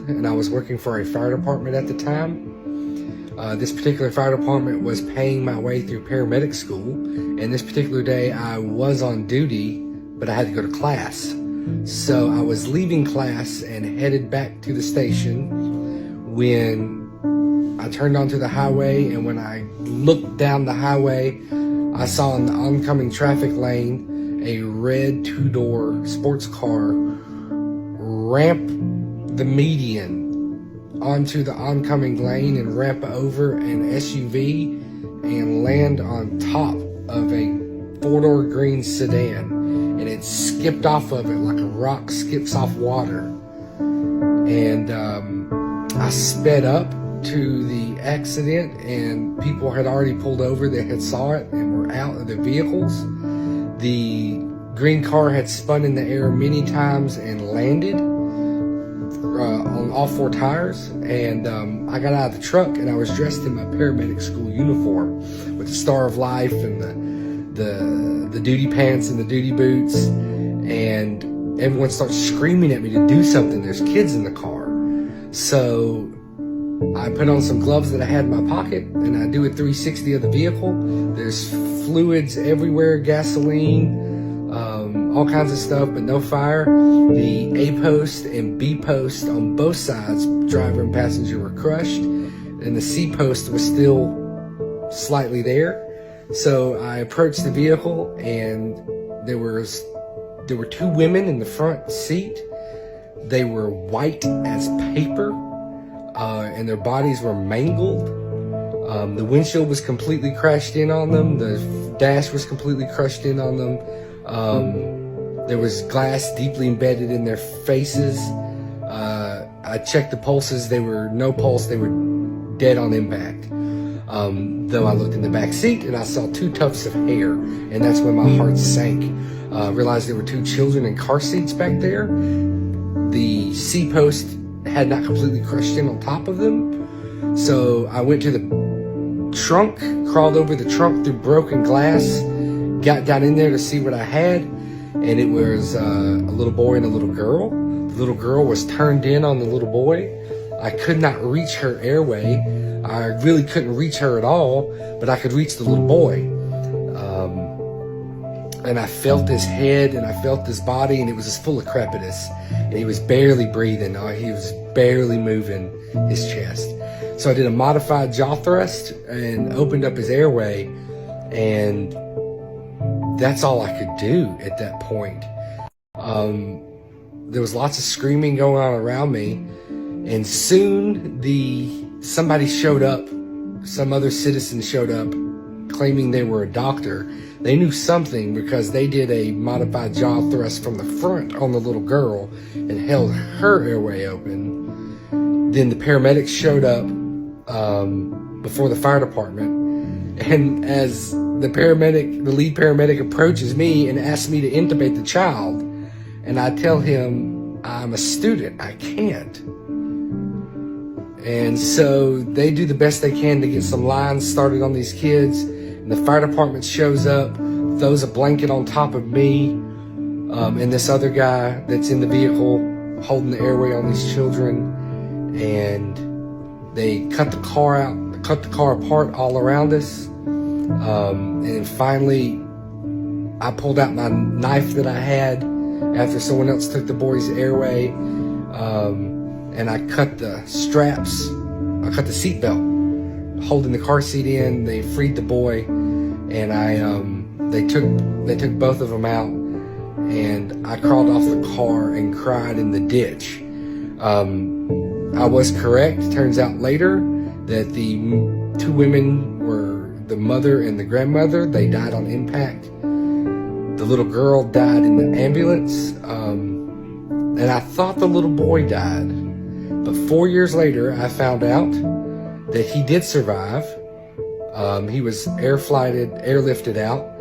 and I was working for a fire department at the time. This particular fire department was paying my way through paramedic school, and this particular day I was on duty, but I had to go to class. So I was leaving class and headed back to the station when I turned onto the highway, and when I looked down the highway, I saw in the oncoming traffic lane a red two-door sports car ramp the median onto the oncoming lane and ramp over an SUV and land on top of a four-door green sedan, and it skipped off of it like a rock skips off water. And I sped up to the accident, and people had already pulled over that had saw it and were out of their vehicles. The green car had spun in the air many times and landed on all four tires, and I got out of the truck, and I was dressed in my paramedic school uniform with the Star of Life and the duty pants and the duty boots, and everyone starts screaming at me to do something. There's kids in the car. So I put on some gloves that I had in my pocket, and I do a 360 of the vehicle. There's fluids everywhere, gasoline, all kinds of stuff, but no fire. The A post and B post on both sides, driver and passenger, were crushed, and the C post was still slightly there. So I approached the vehicle, and there were two women in the front seat. They were white as paper, and their bodies were mangled. The windshield was completely crashed in on them. The dash was completely crushed in on them. There was glass deeply embedded in their faces. I checked the pulses. They were no pulse. They were dead on impact. Though I looked in the back seat and I saw two tufts of hair, and that's when my heart sank. Realized there were two children in car seats back there. The C post had not completely crushed in on top of them. So I went to the trunk, crawled over the trunk through broken glass, got down in there to see what I had, and it was a little boy and a little girl. The little girl was turned in on the little boy. I could not reach her airway. I really couldn't reach her at all, but I could reach the little boy. And I felt his head, and I felt his body, and it was just full of crepitus, and he was barely breathing. He was barely moving his chest. So I did a modified jaw thrust and opened up his airway, and that's all I could do at that point. There was lots of screaming going on around me, and soon somebody showed up. Some other citizen showed up claiming they were a doctor. They knew something because they did a modified jaw thrust from the front on the little girl and held her airway open. Then the paramedics showed up before the fire department, and as the lead paramedic approaches me and asks me to intubate the child, and I tell him I'm a student, I can't. And so they do the best they can to get some lines started on these kids, and the fire department shows up, throws a blanket on top of me and this other guy that's in the vehicle holding the airway on these children, and they cut the car apart all around us. And finally, I pulled out my knife that I had after someone else took the boy's airway, and I cut the straps. I cut the seatbelt holding the car seat in. They freed the boy, and they took both of them out, and I crawled off the car and cried in the ditch. I was correct. Turns out later that the two women were the mother and the grandmother. They died on impact. The little girl died in the ambulance, and I thought the little boy died. But 4 years later, I found out that he did survive. He was airlifted out,